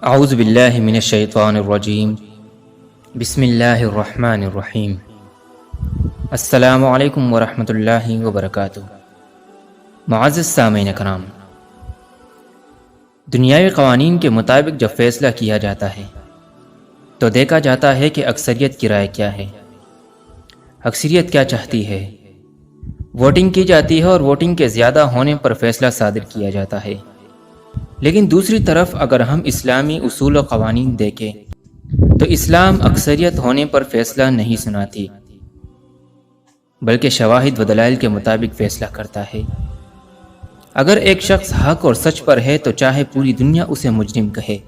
اعوذ باللہ من الشیطان الرجیم بسم اللہ الرحمن الرحیم السلام علیکم ورحمۃ اللہ وبرکاتہ۔ معزز سامعین کرام، دنیاوی قوانین کے مطابق جب فیصلہ کیا جاتا ہے تو دیکھا جاتا ہے کہ اکثریت کی رائے کیا ہے، اکثریت کیا چاہتی ہے۔ ووٹنگ کی جاتی ہے اور ووٹنگ کے زیادہ ہونے پر فیصلہ صادر کیا جاتا ہے۔ لیکن دوسری طرف اگر ہم اسلامی اصول و قوانین دیکھیں تو اسلام اکثریت ہونے پر فیصلہ نہیں سناتی، بلکہ شواہد و دلائل کے مطابق فیصلہ کرتا ہے۔ اگر ایک شخص حق اور سچ پر ہے تو چاہے پوری دنیا اسے مجرم کہے،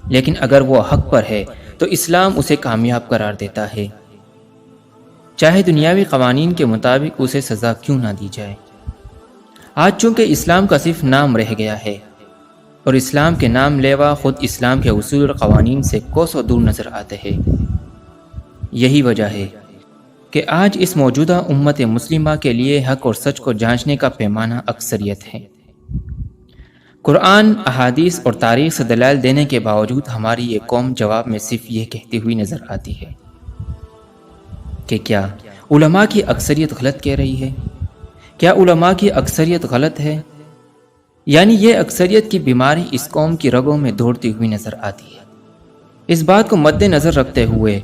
لیکن اگر وہ حق پر ہے تو اسلام اسے کامیاب قرار دیتا ہے، چاہے دنیاوی قوانین کے مطابق اسے سزا کیوں نہ دی جائے۔ آج چونکہ اسلام کا صرف نام رہ گیا ہے اور اسلام کے نام لیوا خود اسلام کے اصول اور قوانین سے کوسوں دور نظر آتے ہیں، یہی وجہ ہے کہ آج اس موجودہ امت مسلمہ کے لیے حق اور سچ کو جانچنے کا پیمانہ اکثریت ہے۔ قرآن، احادیث اور تاریخ سے دلائل دینے کے باوجود ہماری یہ قوم جواب میں صرف یہ کہتی ہوئی نظر آتی ہے کہ کیا علماء کی اکثریت غلط کہہ رہی ہے؟ کیا علماء کی اکثریت غلط ہے؟ یعنی یہ اکثریت کی بیماری اس قوم کی رگوں میں دوڑتی ہوئی نظر آتی ہے۔ اس بات کو مد نظر رکھتے ہوئے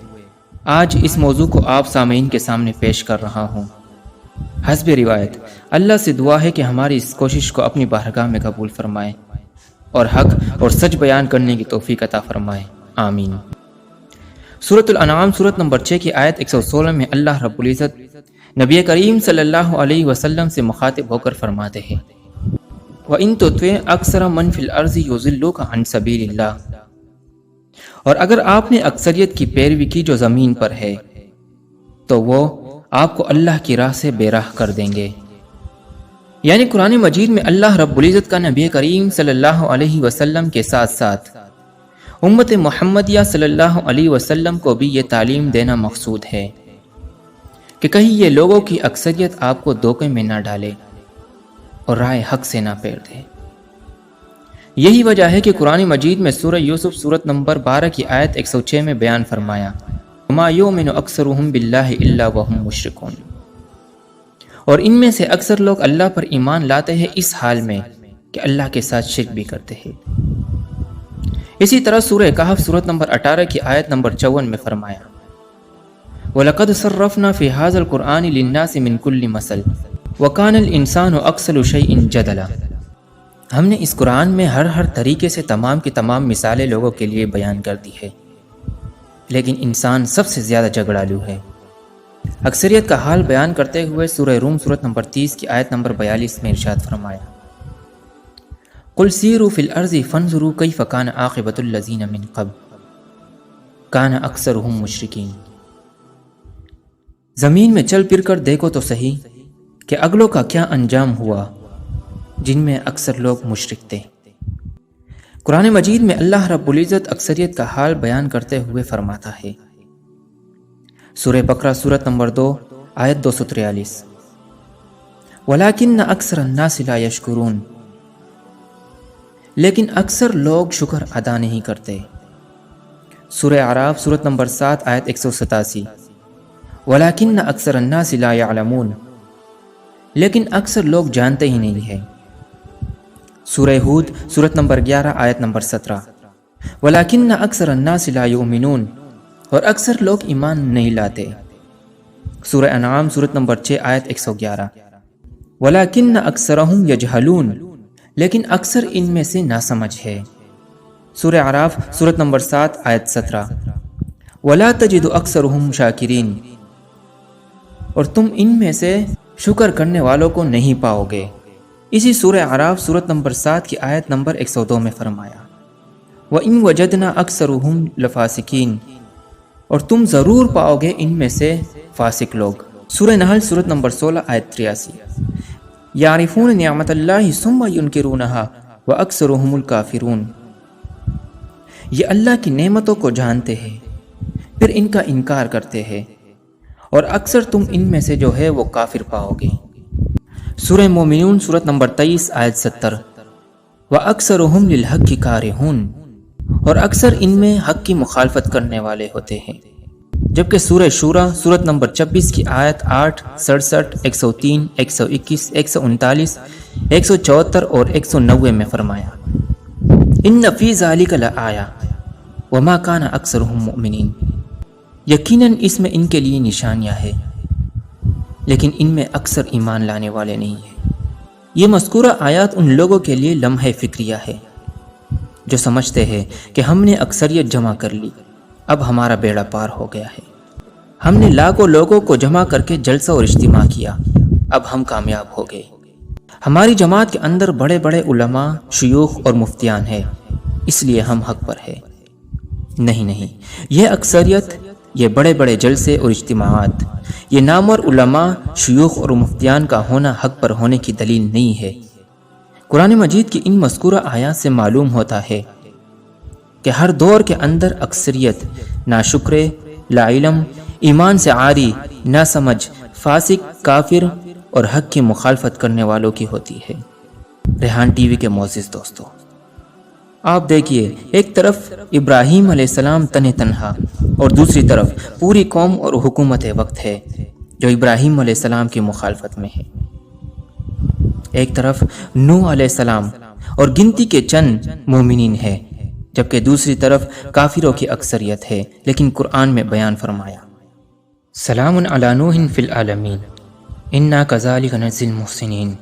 آج اس موضوع کو آپ سامعین کے سامنے پیش کر رہا ہوں۔ حسب روایت اللہ سے دعا ہے کہ ہماری اس کوشش کو اپنی بارگاہ میں قبول فرمائے اور حق اور سچ بیان کرنے کی توفیق عطا فرمائے، آمین۔ سورۃ الانعام سورۃ نمبر 6 کی آیت 116 میں اللہ رب العزت نبی کریم صلی اللہ علیہ وسلم سے مخاطب ہو کر فرماتے ہیں، وَإِن تُطِعْ أَكْثَرَ مَنْ فِي الْأَرْضِ يُضِلُّوكَ عَنْ سَبِيلِ اللَّهِ، اور اگر آپ نے اکثریت کی پیروی کی جو زمین پر ہے تو وہ آپ کو اللہ کی راہ سے بے راہ کر دیں گے۔ یعنی قرآن مجید میں اللہ رب العزت کا نبی کریم صلی اللہ علیہ وسلم کے ساتھ ساتھ امت محمدیہ صلی اللہ علیہ وسلم کو بھی یہ تعلیم دینا مقصود ہے کہ کہیں یہ لوگوں کی اکثریت آپ کو دھوکے میں نہ ڈالے اور رائے حق سے نہ پھیر دے۔ یہی وجہ ہے کہ قرآن مجید میں سورہ یوسف سورۃ نمبر 12 کی آیت 106 میں بیان فرمایا، وَمَا يُؤْمِنُ أَكْثَرُهُم بِاللَّهِ إِلَّا وَهُم مُشْرِكُونَ، اور ان میں سے اکثر لوگ اللہ پر ایمان لاتے ہیں اس حال میں کہ اللہ کے ساتھ شرک بھی کرتے ہیں۔ اسی طرح سورہ کہف سورۃ نمبر 18 کی آیت نمبر 54 میں فرمایا، وَلَقَدْ صَرَّفْنَا فِي هَذَا الْقُرْآنِ لِلنَّاسِ مِنْ كُلِّ مَثَلٍ وَكَانَ الْإِنسَانُ أَكْثَرَ شَيْءٍ جَدَلًا، ہم نے اس قرآن میں ہر طریقے سے تمام کی تمام مثالیں لوگوں کے لیے بیان کر دی ہے، لیکن انسان سب سے زیادہ جھگڑالو ہے۔ اکثریت کا حال بیان کرتے ہوئے سورہ روم سورۃ نمبر 30 کی آیت نمبر 42 میں ارشاد فرمایا، قُلْ سِیرُوا فِی الْأَرْضِ فَانظُرُوا کَیْفَ کَانَ عَاقِبَةُ الَّذِینَ مِنْ قَبْلُ کَانَ أَکْثَرُهُم مُشْرِکِینَ، زمین میں چل پھر کر دیکھو تو صحیح کہ اگلوں کا کیا انجام ہوا جن میں اکثر لوگ مشرک تھے۔ قرآن مجید میں اللہ رب العزت اکثریت کا حال بیان کرتے ہوئے فرماتا ہے، سورہ بقرہ سورۃ نمبر 2 آیت 243، وَلَٰكِنَّ أَكْثَرَ النَّاسِ لَا يَشْكُرُونَ، لیکن اکثر لوگ شکر ادا نہیں کرتے۔ سورہ اعراف سورۃ نمبر 7 آیت 187، وَلَٰكِنَّ أَكْثَرَ النَّاسِ لَا يَعْلَمُونَ، لیکن اکثر لوگ جانتے ہی نہیں ہیں۔ سورہ ہود سورۃ نمبر 11 آیت نمبر 17، وَلَٰكِنَّ أَكْثَرَ النَّاسِ لَا يُؤْمِنُونَ، اور اکثر لوگ ایمان نہیں لاتے۔ سورہ انعام سورۃ نمبر 6 آیت 111، وَلَٰكِنَّ أَكْثَرَهُمْ يَجْهَلُونَ، لیکن اکثر ان میں سے ناسمجھ ہے۔ سورہ اعراف سورۃ نمبر 7 آیت 17، وَلَا تَجِدُ أَكْثَرَهُمْ شَاكِرِينَ، اور تم ان میں سے شکر کرنے والوں کو نہیں پاؤ گے۔ اسی سورہ اعراف سورۃ نمبر 7 کی آیت نمبر 102 میں فرمایا، وَإِن وَجَدْنَا أَكْثَرَهُمْ لَفَاسِقِينَ، اور تم ضرور پاؤ گے ان میں سے فاسق لوگ۔ سورہ نحل سورۃ نمبر 16 آیت 83، يَعْرِفُونَ نِعْمَةَ اللَّهِ ثُمَّ يُنْكِرُونَهَا وَأَكْثَرُهُمُ الْكَافِرُونَ، یہ اللہ کی نعمتوں کو جانتے ہیں پھر ان کا انکار کرتے ہیں، اور اکثر تم ان میں سے جو ہے وہ کافر پاؤ گے۔ سورہ مومنون سورۃ نمبر 23 آیت 70، وَأَكْثَرُهُمْ لِلْحَقِّ كَارِهُونَ، اور اکثر ان میں حق کی مخالفت کرنے والے ہوتے ہیں، جبکہ سورہ شورا سورت نمبر 26 کی آیت 8، 67، 103، 121، 139، 174 اور 190 میں فرمایا، ان فی ذالک لآیہ وما کان اکثرهم مؤمنین، یقیناً اس میں ان کے لیے نشانیاں ہیں، لیکن ان میں اکثر ایمان لانے والے نہیں ہیں۔ یہ مذکورہ آیات ان لوگوں کے لیے لمحہ فکریہ ہے جو سمجھتے ہیں کہ ہم نے اکثریت جمع کر لی، اب ہمارا بیڑا پار ہو گیا ہے، ہم نے لاکھوں لوگوں کو جمع کر کے جلسہ اور اجتماع کیا، اب ہم کامیاب ہو گئے، ہماری جماعت کے اندر بڑے بڑے علماء، شیوخ اور مفتیان ہیں، اس لیے ہم حق پر ہیں۔ نہیں، یہ اکثریت، یہ بڑے بڑے جلسے اور اجتماعات، یہ نامور علماء، شیوخ اور مفتیان کا ہونا حق پر ہونے کی دلیل نہیں ہے۔ قرآن مجید کی ان مذکورہ آیات سے معلوم ہوتا ہے کہ ہر دور کے اندر اکثریت ناشکر، لا علم، ایمان سے عاری، ناسمجھ، فاسق، کافر اور حق کی مخالفت کرنے والوں کی ہوتی ہے۔ ریحان ٹی وی کے معزز دوستو، آپ دیکھیے، ایک طرف ابراہیم علیہ السلام تنہا اور دوسری طرف پوری قوم اور حکومت وقت ہے جو ابراہیم علیہ السلام کی مخالفت میں ہے۔ ایک طرف نوح علیہ السلام اور گنتی کے چند مومنین ہے، جبکہ دوسری طرف کافروں کی اکثریت ہے، لیکن قرآن میں بیان فرمایا، سلام علی نوح فی العالمین انا کذالک نجزی المحسنین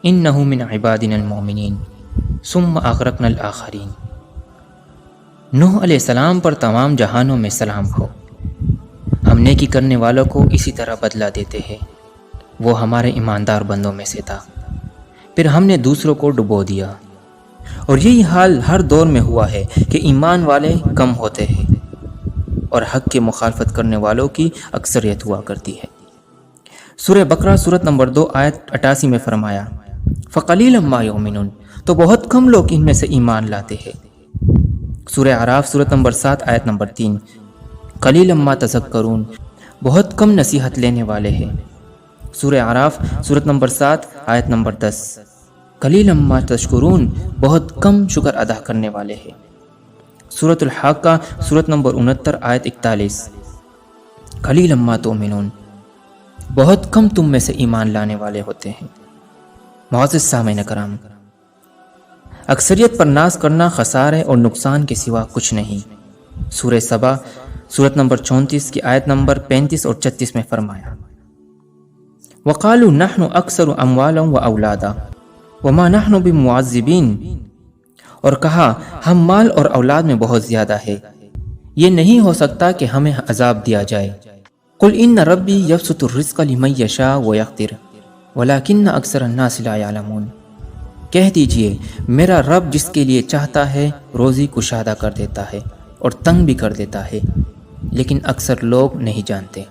انہ من عبادنا المؤمنین ثم اغرقنا الآخرین۔ نوح علیہ السلام پر تمام جہانوں میں سلام ہو، ہم نیکی کرنے والوں کو اسی طرح بدلہ دیتے ہیں، وہ ہمارے ایماندار بندوں میں سے تھا، پھر ہم نے دوسروں کو ڈبو دیا، اور یہی حال ہر دور میں ہوا ہے کہ ایمان والے کم ہوتے ہیں اور حق کی مخالفت کرنے والوں کی اکثریت ہوا کرتی ہے۔ سورہ بقرہ سورت نمبر 2 آیت 88 میں فرمایا، فَقَلِيلًا مَا يُؤْمِنُونَ، تو بہت کم لوگ ان میں سے ایمان لاتے ہیں۔ سورہ اعراف سورت نمبر 7 آیت نمبر 3، قَلِيلًا مَا تَذَكَّرُونَ، بہت کم نصیحت لینے والے ہیں۔ سورہ اعراف سورت نمبر 7 آیت نمبر 10، قَلِيلًا مَا تَشْكُرُونَ، بہت کم شکر ادا کرنے والے ہیں۔ سورۃ الحاقہ سورت نمبر 69 آیت 41، قَلِيلًا مَا تُؤْمِنُونَ، بہت کم تم میں سے ایمان لانے والے ہوتے ہیں۔ معزز سامعین کرام، اکثریت پر ناز کرنا خسارے اور نقصان کے سوا کچھ نہیں۔ سورہ سبا سورت نمبر 34 کی آیت نمبر 35 اور 36 میں فرمایا، وَقَالُوا نَحْنُ أَكْثَرُ أَمْوَالًا وَأَوْلَادًا وَمَا نَحْنُ بِمُعَذِّبِينَ، اور کہا ہم مال اور اولاد میں بہت زیادہ ہے، یہ نہیں ہو سکتا کہ ہمیں عذاب دیا جائے۔ قُلْ إِنَّ رَبِّي يَبْسُطُ الرِّزْقَ لِمَن يَشَاءُ وَيَقْدِرُ وَلَكِنَّ أَكْثَرَ النَّاسِ لَا يَعْلَمُونَ، کہہ دیجئے میرا رب جس کے لیے چاہتا ہے روزی کشادہ کر دیتا ہے اور تنگ بھی کر دیتا ہے، لیکن اکثر لوگ نہیں جانتے۔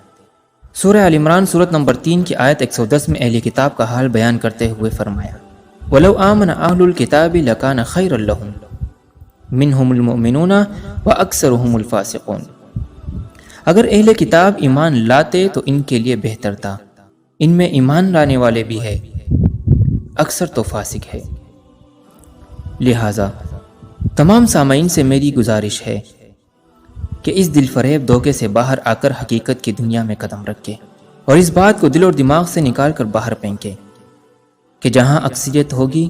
سورہ آل عمران سورت نمبر 3 کی آیت 110 میں اہل کتاب کا حال بیان کرتے ہوئے فرمایا، وَلَوْ آمَنَ أَهْلُ الْكِتَابِ لَكَانَ خَيْرًا لَهُمْ مِنْهُمُ الْمُؤْمِنُونَ وَأَكْثَرُهُمُ الْفَاسِقُونَ، اگر اہل کتاب ایمان لاتے تو ان کے لیے بہتر تھا، ان میں ایمان لانے والے بھی ہے، اکثر تو فاسق ہے۔ لہٰذا تمام سامعین سے میری گزارش ہے کہ اس دل فریب دھوکے سے باہر آ کر حقیقت کی دنیا میں قدم رکھے اور اس بات کو دل اور دماغ سے نکال کر باہر پھینکے کہ جہاں اکثریت ہوگی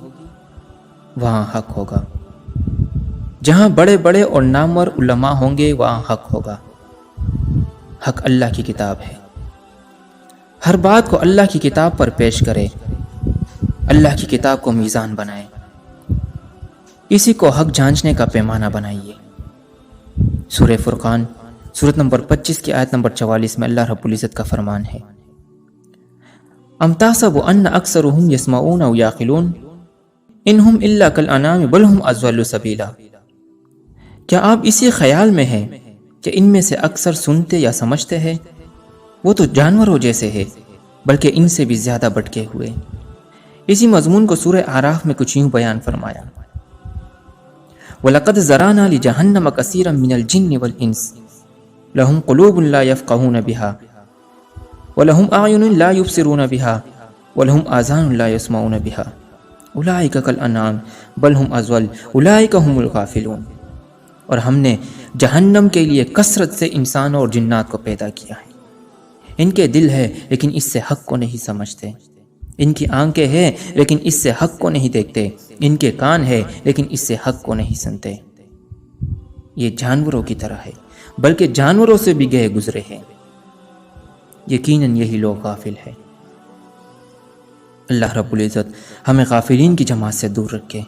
وہاں حق ہوگا، جہاں بڑے بڑے اور نامور علماء ہوں گے وہاں حق ہوگا۔ حق اللہ کی کتاب ہے، ہر بات کو اللہ کی کتاب پر پیش کرے، اللہ کی کتاب کو میزان بنائے، اسی کو حق جانچنے کا پیمانہ بنائیے۔ سورہ فرقان سورت نمبر 25 کی آیت نمبر 44 میں اللہ رب العزت کا فرمان ہے، ام تحسب ان اکثرهم یسمعون او یعقلون انہم الا کالانعام بل هم اضل سبیلا، کیا آپ اسی خیال میں ہیں کہ ان میں سے اکثر سنتے یا سمجھتے ہیں؟ وہ تو جانوروں جیسے ہے، بلکہ ان سے بھی زیادہ بھٹکے ہوئے۔ اسی مضمون کو سورہ اعراف میں کچھ یوں بیان فرمایا، وَلَقَدْ ذَرَأْنَا لِجَهَنَّمَ كَثِيرًا مِنَ الْجِنِّ وَالْإِنسِ لَهُمْ قُلُوبٌ لَا يَفْقَهُونَ بِهَا وَلَهُمْ أَعْيُنٌ لَا يُبْصِرُونَ بِهَا وَلَهُمْ آذَانٌ لَا يَسْمَعُونَ بِهَا أُولَئِكَ كَالْأَنْعَامِ بَلْ هُمْ أَضَلُّ أُولَئِكَ هُمُ الْغَافِلُونَ۔ اور ہم نے جہنم کے لیے کثرت سے انسانوں اور جنات کو پیدا کیا ہے۔ ان کے دل ہے لیکن اس سے حق کو نہیں سمجھتے، ان کی آنکھیں ہیں لیکن اس سے حق کو نہیں دیکھتے، ان کے کان ہے لیکن اس سے حق کو نہیں سنتے۔ یہ جانوروں کی طرح ہے، بلکہ جانوروں سے بھی گئے گزرے ہیں۔ یقیناً یہی لوگ غافل ہیں۔ اللہ رب العزت ہمیں غافلین کی جماعت سے دور رکھے،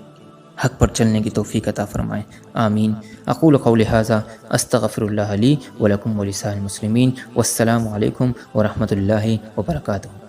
حق پر چلنے کی توفیق عطا فرمائے، آمین۔ اقول قولی ھذا استغفر اللہ لی ولکم ولسائر المسلمین، والسلام علیکم ورحمۃ اللہ وبرکاتہ۔